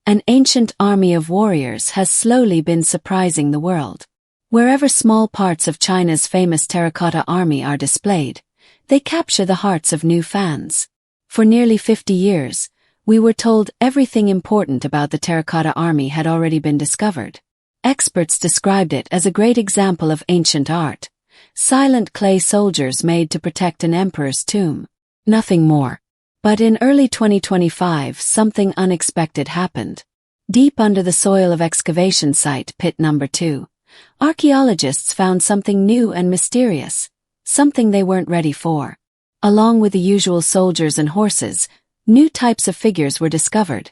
an ancient army of warriors has slowly been surprising the world. Wherever small parts of China's famous Terracotta Army are displayed, they capture the hearts of new fans. For nearly 50 years, we were told everything important about the Terracotta Army had already been discovered. Experts described it as a great example of ancient art, silent clay soldiers made to protect an emperor's tomb. Nothing more. But in early 2025, something unexpected happened. Deep under the soil of excavation site Pit Number 2, archaeologists found something new and mysterious, something they weren't ready for. Along with the usual soldiers and horses, new types of figures were discovered.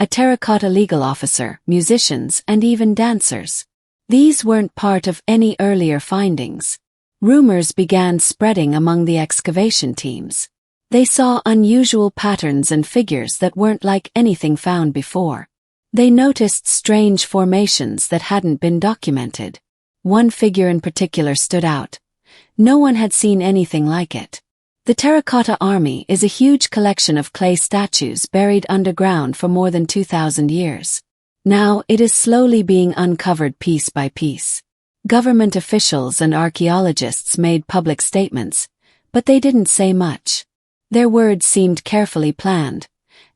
A terracotta legal officer, musicians, and even dancers. These weren't part of any earlier findings. Rumors began spreading among the excavation teams. They saw unusual patterns and figures that weren't like anything found before. They noticed strange formations that hadn't been documented. One figure in particular stood out. No one had seen anything like it. The Terracotta Army is a huge collection of clay statues buried underground for more than 2,000 years. Now it is slowly being uncovered piece by piece. Government officials and archaeologists made public statements, but they didn't say much. Their words seemed carefully planned,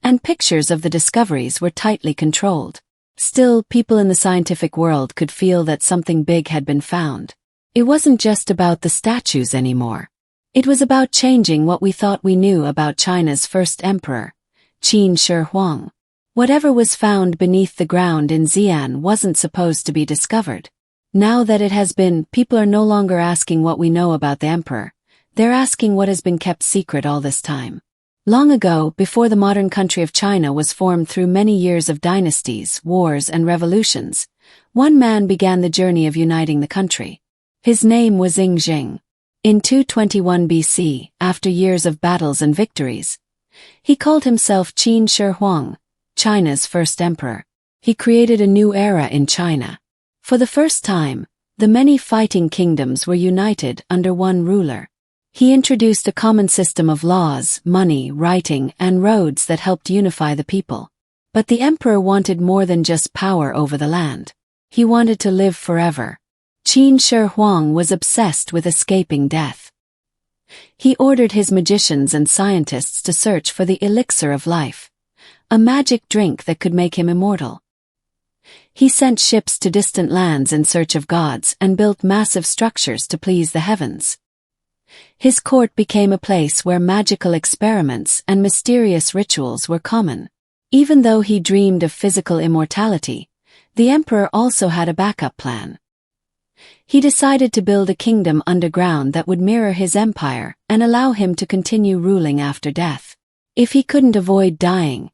and pictures of the discoveries were tightly controlled. Still, people in the scientific world could feel that something big had been found. It wasn't just about the statues anymore. It was about changing what we thought we knew about China's first emperor, Qin Shi Huang. Whatever was found beneath the ground in Xi'an wasn't supposed to be discovered. Now that it has been, people are no longer asking what we know about the emperor. They're asking what has been kept secret all this time. Long ago, before the modern country of China was formed through many years of dynasties, wars, and revolutions, one man began the journey of uniting the country. His name was Jing. In 221 BC, after years of battles and victories, he called himself Qin Shi Huang, China's first emperor. He created a new era in China. For the first time, the many fighting kingdoms were united under one ruler. He introduced a common system of laws, money, writing, and roads that helped unify the people. But the emperor wanted more than just power over the land. He wanted to live forever. Qin Shi Huang was obsessed with escaping death. He ordered his magicians and scientists to search for the elixir of life, a magic drink that could make him immortal. He sent ships to distant lands in search of gods and built massive structures to please the heavens. His court became a place where magical experiments and mysterious rituals were common. Even though he dreamed of physical immortality, the emperor also had a backup plan. He decided to build a kingdom underground that would mirror his empire and allow him to continue ruling after death. If he couldn't avoid dying,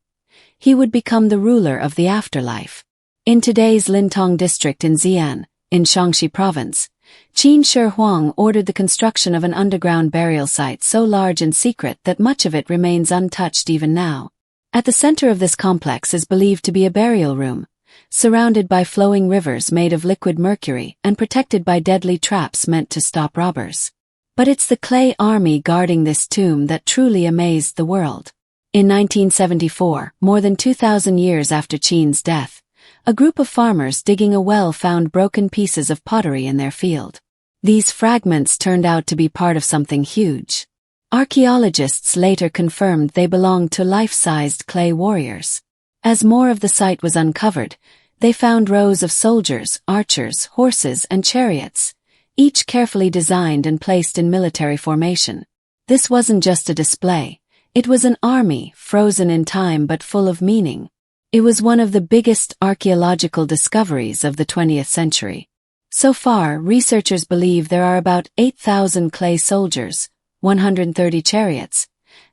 he would become the ruler of the afterlife. In today's Lintong district in Xi'an, in Shaanxi province, Qin Shi Huang ordered the construction of an underground burial site so large and secret that much of it remains untouched even now. At the center of this complex is believed to be a burial room, surrounded by flowing rivers made of liquid mercury and protected by deadly traps meant to stop robbers. But it's the clay army guarding this tomb that truly amazed the world. In 1974, more than 2,000 years after Qin's death, a group of farmers digging a well found broken pieces of pottery in their field. These fragments turned out to be part of something huge. Archaeologists later confirmed they belonged to life-sized clay warriors. As more of the site was uncovered, they found rows of soldiers, archers, horses, and chariots, each carefully designed and placed in military formation. This wasn't just a display. It was an army, frozen in time but full of meaning. It was one of the biggest archaeological discoveries of the 20th century. So far, researchers believe there are about 8,000 clay soldiers, 130 chariots,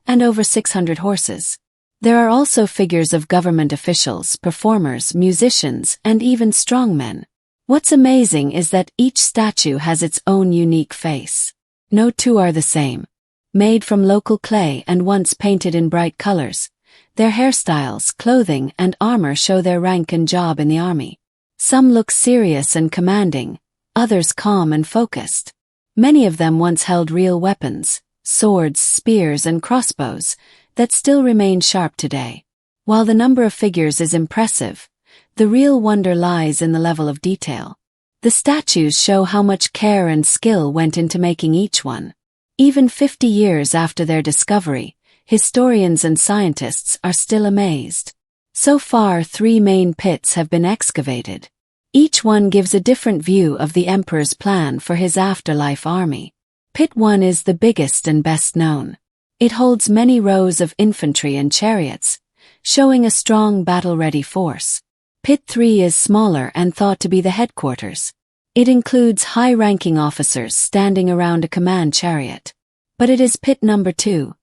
and over 600 horses. There are also figures of government officials, performers, musicians, and even strongmen. What's amazing is that each statue has its own unique face. No two are the same. Made from local clay and once painted in bright colors, their hairstyles, clothing, and armor show their rank and job in the army. Some look serious and commanding, others calm and focused. Many of them once held real weapons, swords, spears, and crossbows, that still remain sharp today. While the number of figures is impressive, the real wonder lies in the level of detail. The statues show how much care and skill went into making each one. Even 50 years after their discovery, historians and scientists are still amazed. So far, 3 main pits have been excavated. Each one gives a different view of the emperor's plan for his afterlife army. Pit 1 is the biggest and best known. It holds many rows of infantry and chariots, showing a strong battle-ready force. Pit 3 is smaller and thought to be the headquarters. It includes high-ranking officers standing around a command chariot. But it is pit number 2,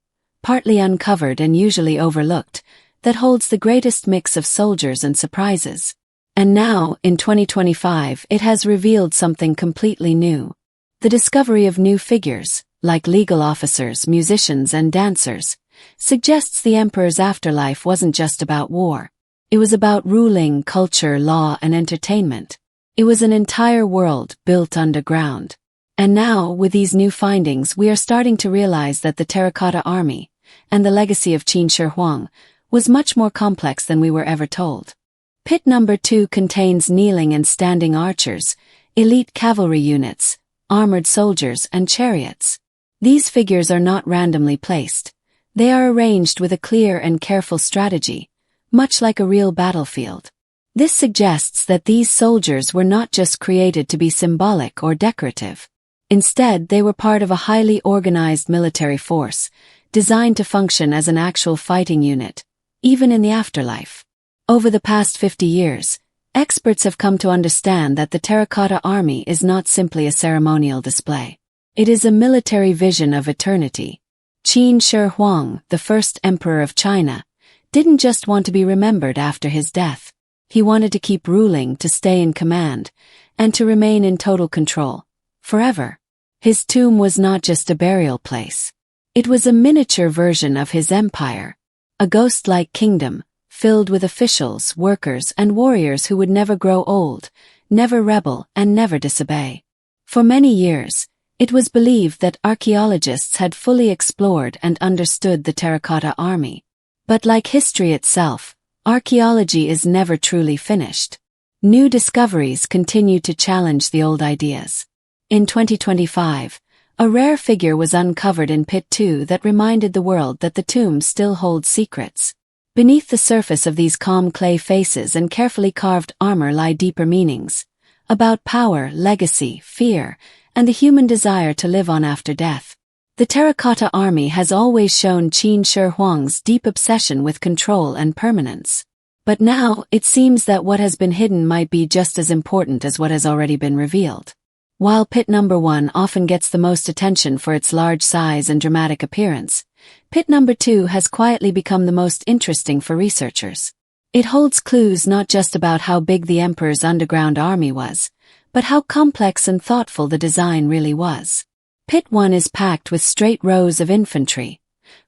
partly uncovered and usually overlooked, that holds the greatest mix of soldiers and surprises. And now, in 2025, it has revealed something completely new. The discovery of new figures, like legal officers, musicians, and dancers, suggests the emperor's afterlife wasn't just about war. It was about ruling, culture, law, and entertainment. It was an entire world built underground. And now, with these new findings, we are starting to realize that the Terracotta Army, and the legacy of Qin Shi Huang, was much more complex than we were ever told. Pit number 2 contains kneeling and standing archers, elite cavalry units, armored soldiers, and chariots. These figures are not randomly placed. They are arranged with a clear and careful strategy, much like a real battlefield. This suggests that these soldiers were not just created to be symbolic or decorative. Instead, they were part of a highly organized military force, designed to function as an actual fighting unit, even in the afterlife. Over the past 50 years, experts have come to understand that the Terracotta Army is not simply a ceremonial display. It is a military vision of eternity. Qin Shi Huang, the first emperor of China, didn't just want to be remembered after his death. He wanted to keep ruling, to stay in command, and to remain in total control, forever. His tomb was not just a burial place. It was a miniature version of his empire, a ghost-like kingdom, filled with officials, workers, and warriors who would never grow old, never rebel, and never disobey. For many years, it was believed that archaeologists had fully explored and understood the Terracotta Army. But like history itself, archaeology is never truly finished. New discoveries continue to challenge the old ideas. In 2025, a rare figure was uncovered in Pit 2 that reminded the world that the tomb still holds secrets. Beneath the surface of these calm clay faces and carefully carved armor lie deeper meanings, about power, legacy, fear, and the human desire to live on after death. The Terracotta Army has always shown Qin Shi Huang's deep obsession with control and permanence. But now, it seems that what has been hidden might be just as important as what has already been revealed. While Pit number 1 often gets the most attention for its large size and dramatic appearance, Pit number 2 has quietly become the most interesting for researchers. It holds clues not just about how big the emperor's underground army was, but how complex and thoughtful the design really was. Pit 1 is packed with straight rows of infantry,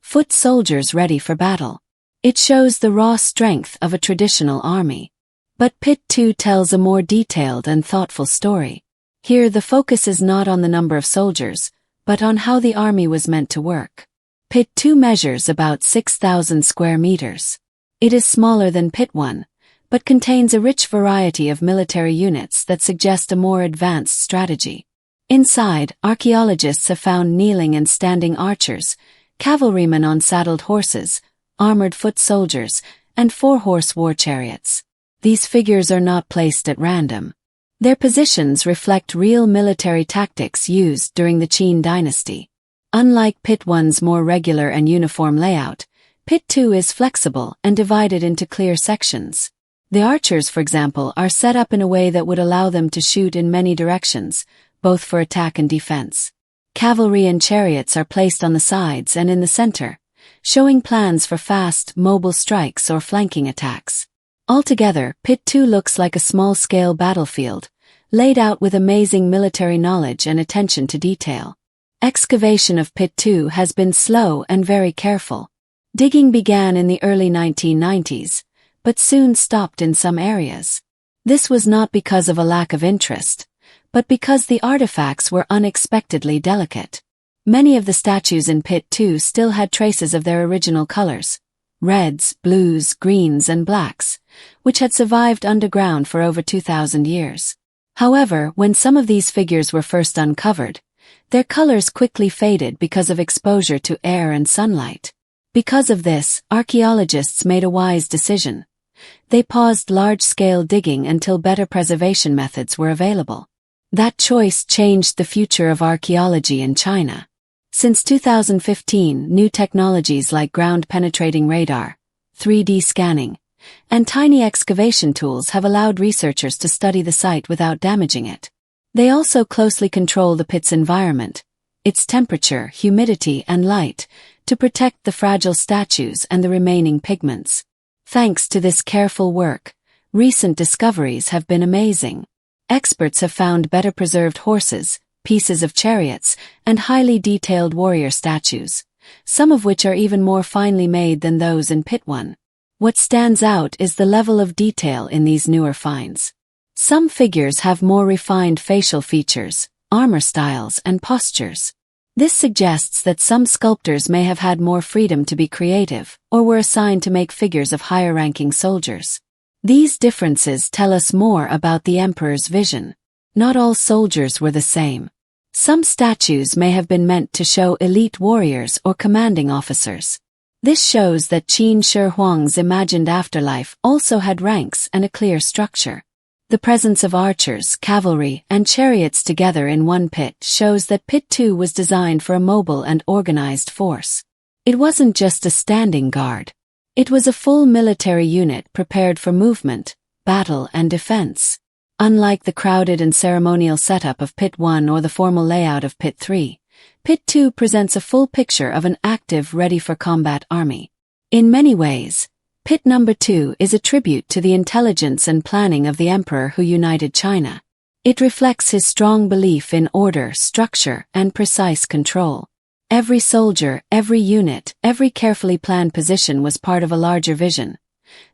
foot soldiers ready for battle. It shows the raw strength of a traditional army. But Pit 2 tells a more detailed and thoughtful story. Here the focus is not on the number of soldiers, but on how the army was meant to work. Pit 2 measures about 6,000 square meters. It is smaller than Pit 1, but contains a rich variety of military units that suggest a more advanced strategy. Inside, archaeologists have found kneeling and standing archers, cavalrymen on saddled horses, armored foot soldiers, and 4-horse war chariots. These figures are not placed at random. Their positions reflect real military tactics used during the Qin dynasty. Unlike Pit 1's more regular and uniform layout, Pit 2 is flexible and divided into clear sections. The archers, for example, are set up in a way that would allow them to shoot in many directions, both for attack and defense. Cavalry and chariots are placed on the sides and in the center, showing plans for fast, mobile strikes or flanking attacks. Altogether, Pit 2 looks like a small-scale battlefield, laid out with amazing military knowledge and attention to detail. Excavation of Pit 2 has been slow and very careful. Digging began in the early 1990s, but soon stopped in some areas. This was not because of a lack of interest, but because the artifacts were unexpectedly delicate. Many of the statues in Pit 2 still had traces of their original colors, reds, blues, greens, and blacks, which had survived underground for over 2,000 years. However, when some of these figures were first uncovered, their colors quickly faded because of exposure to air and sunlight. Because of this, archaeologists made a wise decision. They paused large-scale digging until better preservation methods were available. That choice changed the future of archaeology in China. Since 2015, new technologies like ground-penetrating radar, 3D scanning, and tiny excavation tools have allowed researchers to study the site without damaging it. They also closely control the pit's environment, its temperature, humidity, and light, to protect the fragile statues and the remaining pigments. Thanks to this careful work, recent discoveries have been amazing. Experts have found better preserved horses, pieces of chariots, and highly detailed warrior statues, some of which are even more finely made than those in Pit 1. What stands out is the level of detail in these newer finds. Some figures have more refined facial features, armor styles, and postures. This suggests that some sculptors may have had more freedom to be creative, or were assigned to make figures of higher-ranking soldiers. These differences tell us more about the emperor's vision. Not all soldiers were the same. Some statues may have been meant to show elite warriors or commanding officers. This shows that Qin Shi Huang's imagined afterlife also had ranks and a clear structure. The presence of archers, cavalry, and chariots together in one pit shows that Pit 2 was designed for a mobile and organized force. It wasn't just a standing guard. It was a full military unit prepared for movement, battle, and defense. Unlike the crowded and ceremonial setup of Pit 1 or the formal layout of Pit 3, Pit 2 presents a full picture of an active, ready-for-combat army. In many ways, Pit number 2 is a tribute to the intelligence and planning of the emperor who united China. It reflects his strong belief in order, structure, and precise control. Every soldier, every unit, every carefully planned position was part of a larger vision,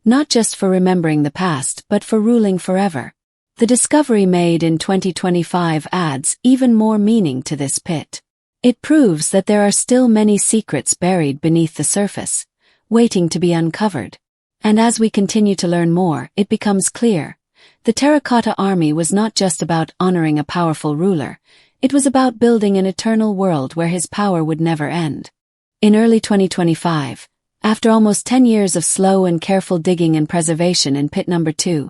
not just for remembering the past but for ruling forever. The discovery made in 2025 adds even more meaning to this pit. It proves that there are still many secrets buried beneath the surface, waiting to be uncovered. And as we continue to learn more, it becomes clear. The Terracotta Army was not just about honoring a powerful ruler, it was about building an eternal world where his power would never end. In early 2025, after almost 10 years of slow and careful digging and preservation in Pit number 2,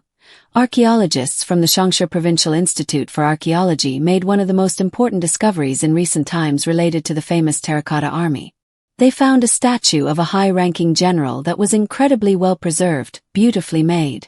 archaeologists from the Shaanxi Provincial Institute for Archaeology made one of the most important discoveries in recent times related to the famous Terracotta Army. They found a statue of a high-ranking general that was incredibly well-preserved, beautifully made,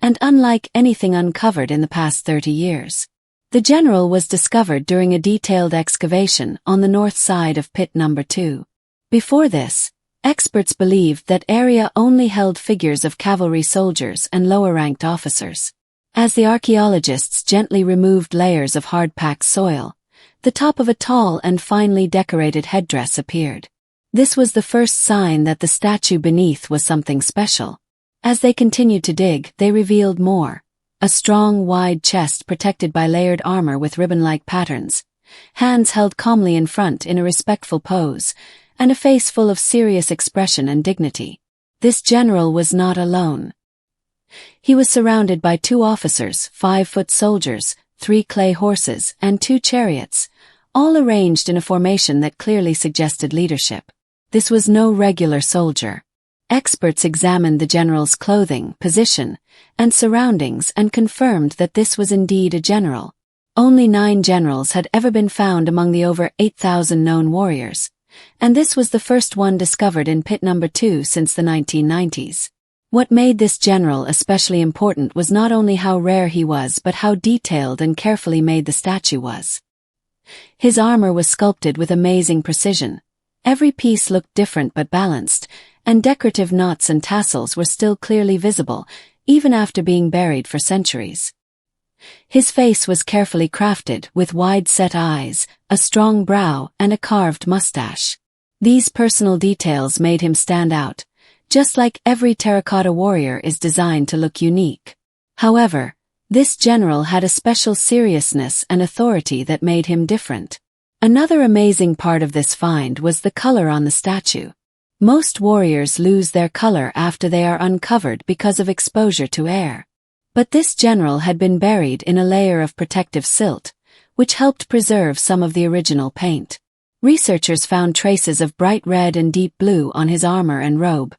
and unlike anything uncovered in the past 30 years. The general was discovered during a detailed excavation on the north side of Pit number 2. Before this, experts believed that area only held figures of cavalry soldiers and lower-ranked officers. As the archaeologists gently removed layers of hard-packed soil, the top of a tall and finely decorated headdress appeared. This was the first sign that the statue beneath was something special. As they continued to dig, they revealed more. A strong, wide chest protected by layered armor with ribbon-like patterns, hands held calmly in front in a respectful pose, and a face full of serious expression and dignity. This general was not alone. He was surrounded by 2 officers, 5-foot soldiers, 3 clay horses, and 2 chariots, all arranged in a formation that clearly suggested leadership. This was no regular soldier. Experts examined the general's clothing, position, and surroundings and confirmed that this was indeed a general. Only 9 generals had ever been found among the over 8,000 known warriors, and this was the first one discovered in Pit number 2 since the 1990s. What made this general especially important was not only how rare he was but how detailed and carefully made the statue was. His armor was sculpted with amazing precision. Every piece looked different but balanced, and decorative knots and tassels were still clearly visible, even after being buried for centuries. His face was carefully crafted, with wide-set eyes, a strong brow, and a carved mustache. These personal details made him stand out, just like every terracotta warrior is designed to look unique. However, this general had a special seriousness and authority that made him different. Another amazing part of this find was the color on the statue. Most warriors lose their color after they are uncovered because of exposure to air. But this general had been buried in a layer of protective silt, which helped preserve some of the original paint. Researchers found traces of bright red and deep blue on his armor and robe,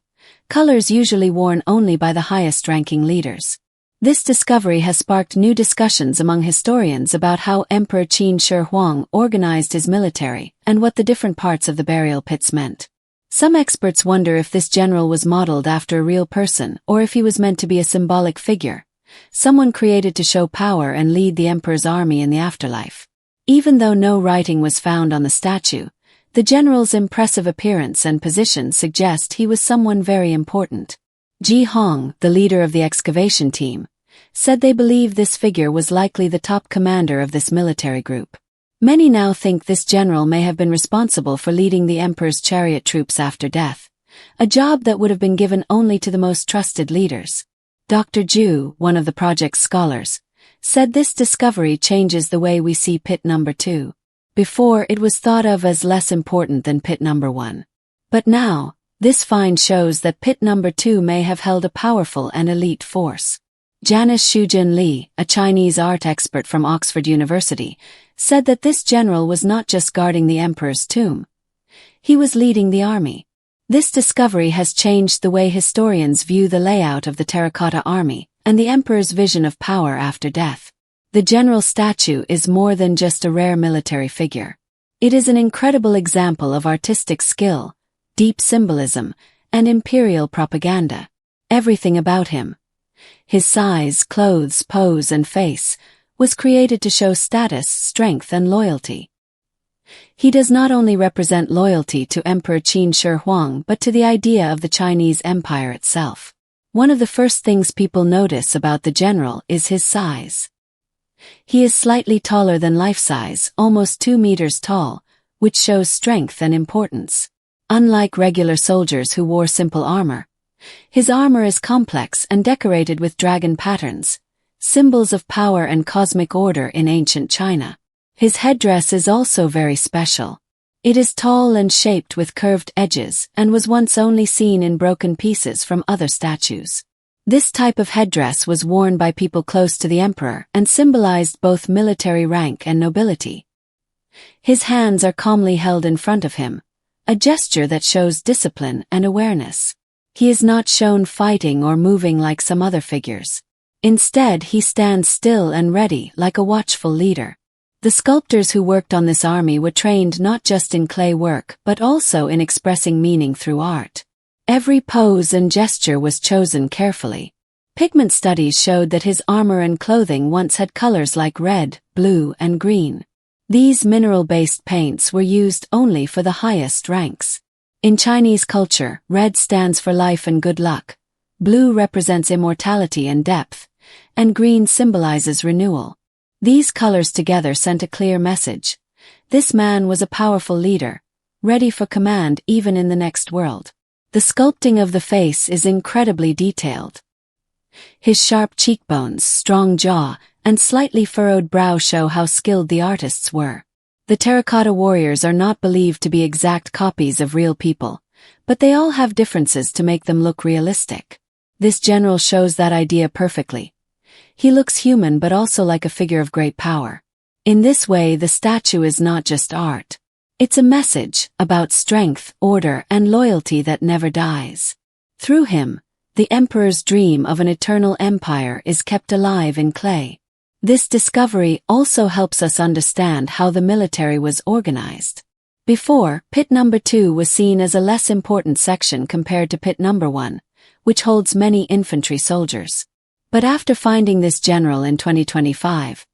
colors usually worn only by the highest-ranking leaders. This discovery has sparked new discussions among historians about how Emperor Qin Shi Huang organized his military and what the different parts of the burial pits meant. Some experts wonder if this general was modeled after a real person or if he was meant to be a symbolic figure, someone created to show power and lead the emperor's army in the afterlife. Even though no writing was found on the statue, the general's impressive appearance and position suggest he was someone very important. Ji Hong, the leader of the excavation team, said they believe this figure was likely the top commander of this military group. Many now think this general may have been responsible for leading the emperor's chariot troops after death, a job that would have been given only to the most trusted leaders. Dr. Zhu, one of the project's scholars, said this discovery changes the way we see pit number 2. Before, it was thought of as less important than pit number 1. But now, this find shows that pit number 2 may have held a powerful and elite force. Janice Shujin Li, a Chinese art expert from Oxford University, said that this general was not just guarding the emperor's tomb. He was leading the army. This discovery has changed the way historians view the layout of the Terracotta Army and the emperor's vision of power after death. The general statue is more than just a rare military figure. It is an incredible example of artistic skill, deep symbolism, and imperial propaganda. Everything about him, his size, clothes, pose, and face, was created to show status, strength, and loyalty. He does not only represent loyalty to Emperor Qin Shi Huang but to the idea of the Chinese Empire itself. One of the first things people notice about the general is his size. He is slightly taller than life-size, almost 2 meters tall, which shows strength and importance. Unlike regular soldiers who wore simple armor, his armor is complex and decorated with dragon patterns, symbols of power and cosmic order in ancient China. His headdress is also very special. It is tall and shaped with curved edges and was once only seen in broken pieces from other statues. This type of headdress was worn by people close to the emperor and symbolized both military rank and nobility. His hands are calmly held in front of him, a gesture that shows discipline and awareness. He is not shown fighting or moving like some other figures. Instead, he stands still and ready like a watchful leader. The sculptors who worked on this army were trained not just in clay work but also in expressing meaning through art. Every pose and gesture was chosen carefully. Pigment studies showed that his armor and clothing once had colors like red, blue, and green. These mineral-based paints were used only for the highest ranks. In Chinese culture, red stands for life and good luck, blue represents immortality and depth, and green symbolizes renewal. These colors together sent a clear message. This man was a powerful leader, ready for command even in the next world. The sculpting of the face is incredibly detailed. His sharp cheekbones, strong jaw, and slightly furrowed brow show how skilled the artists were. The terracotta warriors are not believed to be exact copies of real people, but they all have differences to make them look realistic. This general shows that idea perfectly. He looks human but also like a figure of great power. In this way, the statue is not just art. It's a message about strength, order, and loyalty that never dies. Through him, the emperor's dream of an eternal empire is kept alive in clay. This discovery also helps us understand how the military was organized. Before, pit number 2 was seen as a less important section compared to pit number 1, which holds many infantry soldiers. But after finding this general in 2025,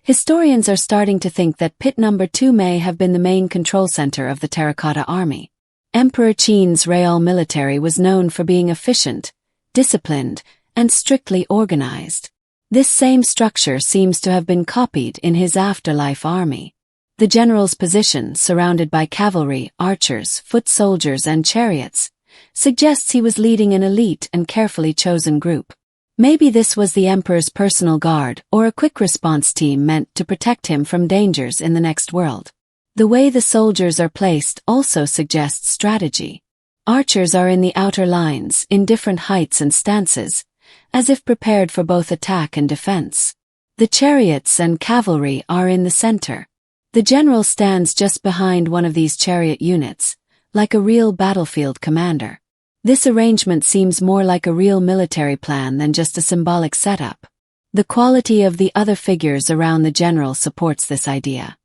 historians are starting to think that pit number 2 may have been the main control center of the Terracotta Army. Emperor Qin's Real military was known for being efficient, disciplined, and strictly organized. This same structure seems to have been copied in his afterlife army. The general's position, surrounded by cavalry, archers, foot soldiers, and chariots, suggests he was leading an elite and carefully chosen group. Maybe this was the emperor's personal guard or a quick response team meant to protect him from dangers in the next world. The way the soldiers are placed also suggests strategy. Archers are in the outer lines, in different heights and stances, as if prepared for both attack and defense. The chariots and cavalry are in the center. The general stands just behind one of these chariot units, like a real battlefield commander. This arrangement seems more like a real military plan than just a symbolic setup. The quality of the other figures around the general supports this idea.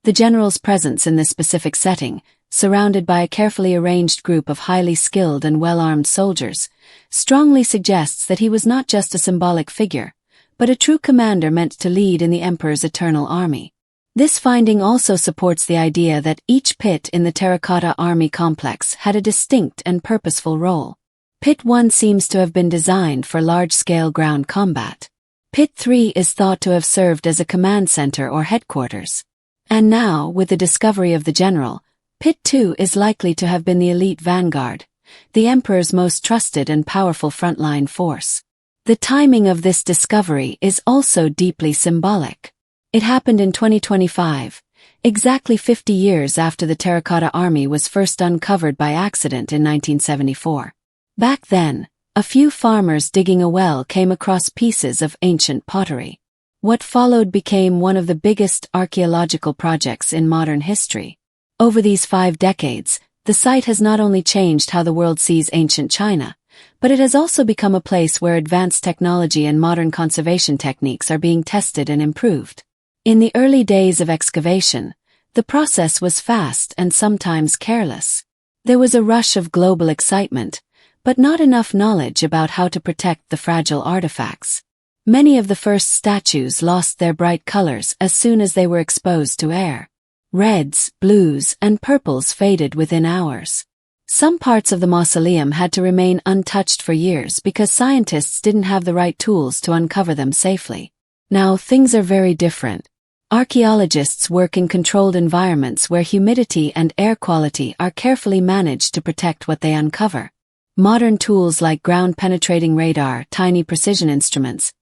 The general's presence in this specific setting, surrounded by a carefully arranged group of highly skilled and well-armed soldiers, strongly suggests that he was not just a symbolic figure, but a true commander meant to lead in the emperor's eternal army. This finding also supports the idea that each pit in the Terracotta Army complex had a distinct and purposeful role. Pit 1 seems to have been designed for large-scale ground combat. Pit 3 is thought to have served as a command center or headquarters. And now, with the discovery of the general, Pit 2 is likely to have been the elite vanguard, the emperor's most trusted and powerful frontline force. The timing of this discovery is also deeply symbolic. It happened in 2025, exactly 50 years after the Terracotta Army was first uncovered by accident in 1974. Back then, a few farmers digging a well came across pieces of ancient pottery. What followed became one of the biggest archaeological projects in modern history. Over these 5 decades, the site has not only changed how the world sees ancient China, but it has also become a place where advanced technology and modern conservation techniques are being tested and improved. In the early days of excavation, the process was fast and sometimes careless. There was a rush of global excitement, but not enough knowledge about how to protect the fragile artifacts. Many of the first statues lost their bright colors as soon as they were exposed to air. Reds, blues, and purples faded within hours. Some parts of the mausoleum had to remain untouched for years because scientists didn't have the right tools to uncover them safely. Now things are very different. Archaeologists work in controlled environments where humidity and air quality are carefully managed to protect what they uncover. Modern tools like ground-penetrating radar, tiny precision instruments,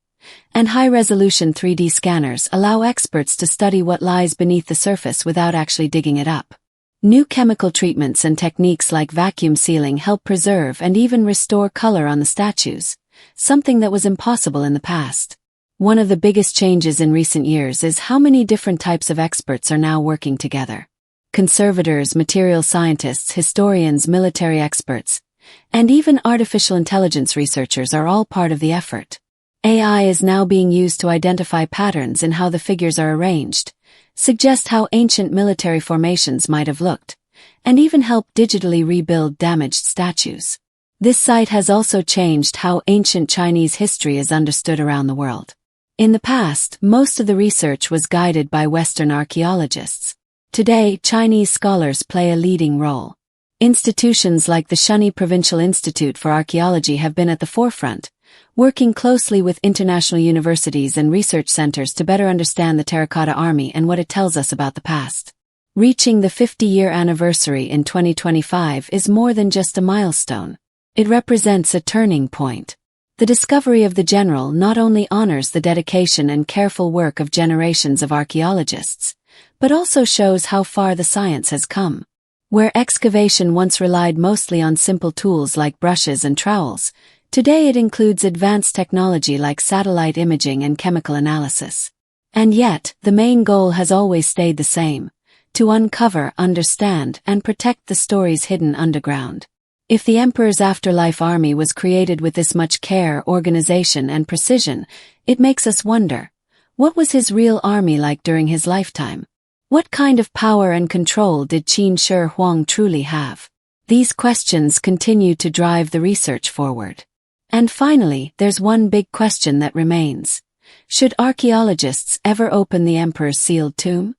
and high-resolution 3D scanners allow experts to study what lies beneath the surface without actually digging it up. New chemical treatments and techniques like vacuum sealing help preserve and even restore color on the statues, something that was impossible in the past. One of the biggest changes in recent years is how many different types of experts are now working together. Conservators, material scientists, historians, military experts, and even artificial intelligence researchers are all part of the effort. AI is now being used to identify patterns in how the figures are arranged, suggest how ancient military formations might have looked, and even help digitally rebuild damaged statues. This site has also changed how ancient Chinese history is understood around the world. In the past, most of the research was guided by Western archaeologists. Today, Chinese scholars play a leading role. Institutions like the Shunyi Provincial Institute for Archaeology have been at the forefront, working closely with international universities and research centers to better understand the Terracotta Army and what it tells us about the past. Reaching the 50-year anniversary in 2025 is more than just a milestone. It represents a turning point. The discovery of the general not only honors the dedication and careful work of generations of archaeologists, but also shows how far the science has come. Where excavation once relied mostly on simple tools like brushes and trowels, today it includes advanced technology like satellite imaging and chemical analysis. And yet, the main goal has always stayed the same: to uncover, understand, and protect the stories hidden underground. If the emperor's afterlife army was created with this much care, organization, and precision, it makes us wonder, what was his real army like during his lifetime? What kind of power and control did Qin Shi Huang truly have? These questions continue to drive the research forward. And finally, there's one big question that remains. Should archaeologists ever open the emperor's sealed tomb?